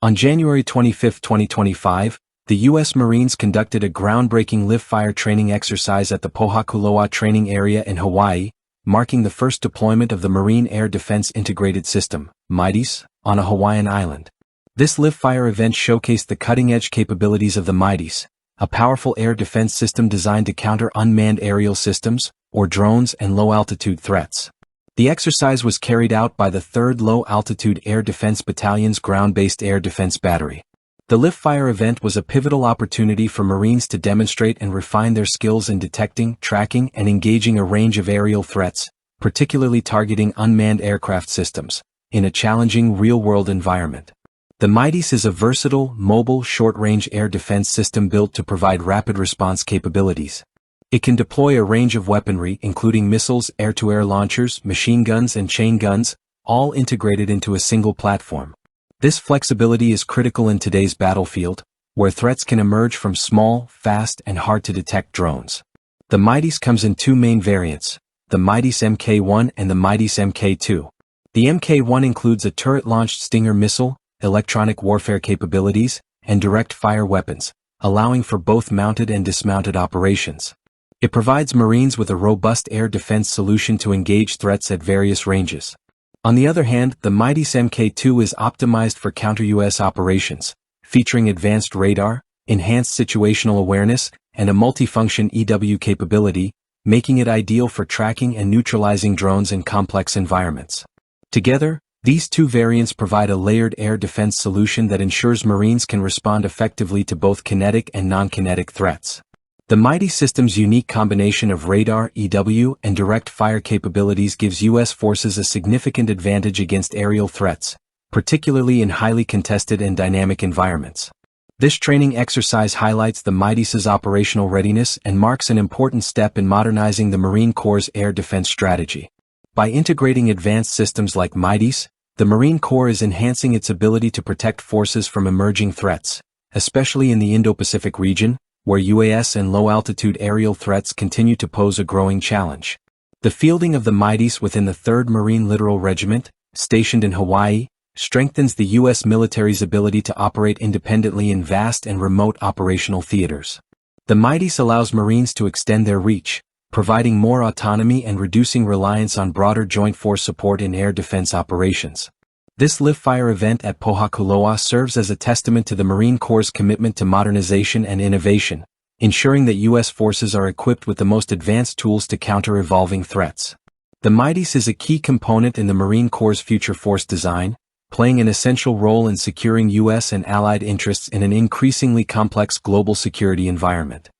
On January 25, 2025, the U.S. Marines conducted a groundbreaking live-fire training exercise at the Pohakuloa Training Area in Hawaii, marking the first deployment of the Marine Air Defense Integrated System, MADIS, on a Hawaiian island. This live-fire event showcased the cutting-edge capabilities of the MADIS, a powerful air defense system designed to counter unmanned aerial systems, or drones, and low-altitude threats. The exercise was carried out by the 3rd Low-Altitude Air Defense Battalion's Ground-Based Air Defense Battery. The live-fire event was a pivotal opportunity for Marines to demonstrate and refine their skills in detecting, tracking, and engaging a range of aerial threats, particularly targeting unmanned aircraft systems, in a challenging real-world environment. The MADIS is a versatile, mobile, short-range air defense system built to provide rapid response capabilities. It can deploy a range of weaponry including missiles, air-to-air launchers, machine guns, and chain guns, all integrated into a single platform. This flexibility is critical in today's battlefield, where threats can emerge from small, fast, and hard-to-detect drones. The MADIS comes in two main variants, the MADIS Mk1 and the MADIS Mk2. The Mk1 includes a turret-launched Stinger missile, electronic warfare capabilities, and direct-fire weapons, allowing for both mounted and dismounted operations. It provides Marines with a robust air defense solution to engage threats at various ranges. On the other hand, the MADIS Mk2 is optimized for counter-UAS operations, featuring advanced radar, enhanced situational awareness, and a multifunction EW capability, making it ideal for tracking and neutralizing drones in complex environments. Together, these two variants provide a layered air defense solution that ensures Marines can respond effectively to both kinetic and non-kinetic threats. The MADIS system's unique combination of radar, EW, and direct fire capabilities gives U.S. forces a significant advantage against aerial threats, particularly in highly contested and dynamic environments. This training exercise highlights the MADIS's operational readiness and marks an important step in modernizing the Marine Corps' air defense strategy. By integrating advanced systems like MADIS, the Marine Corps is enhancing its ability to protect forces from emerging threats, especially in the Indo-Pacific region, where UAS and low-altitude aerial threats continue to pose a growing challenge. The fielding of the MADIS within the 3rd Marine Littoral Regiment, stationed in Hawaii, strengthens the U.S. military's ability to operate independently in vast and remote operational theaters. The MADIS allows Marines to extend their reach, providing more autonomy and reducing reliance on broader joint force support in air defense operations. This live-fire event at Pohakuloa serves as a testament to the Marine Corps' commitment to modernization and innovation, ensuring that U.S. forces are equipped with the most advanced tools to counter evolving threats. The MADIS is a key component in the Marine Corps' future force design, playing an essential role in securing U.S. and allied interests in an increasingly complex global security environment.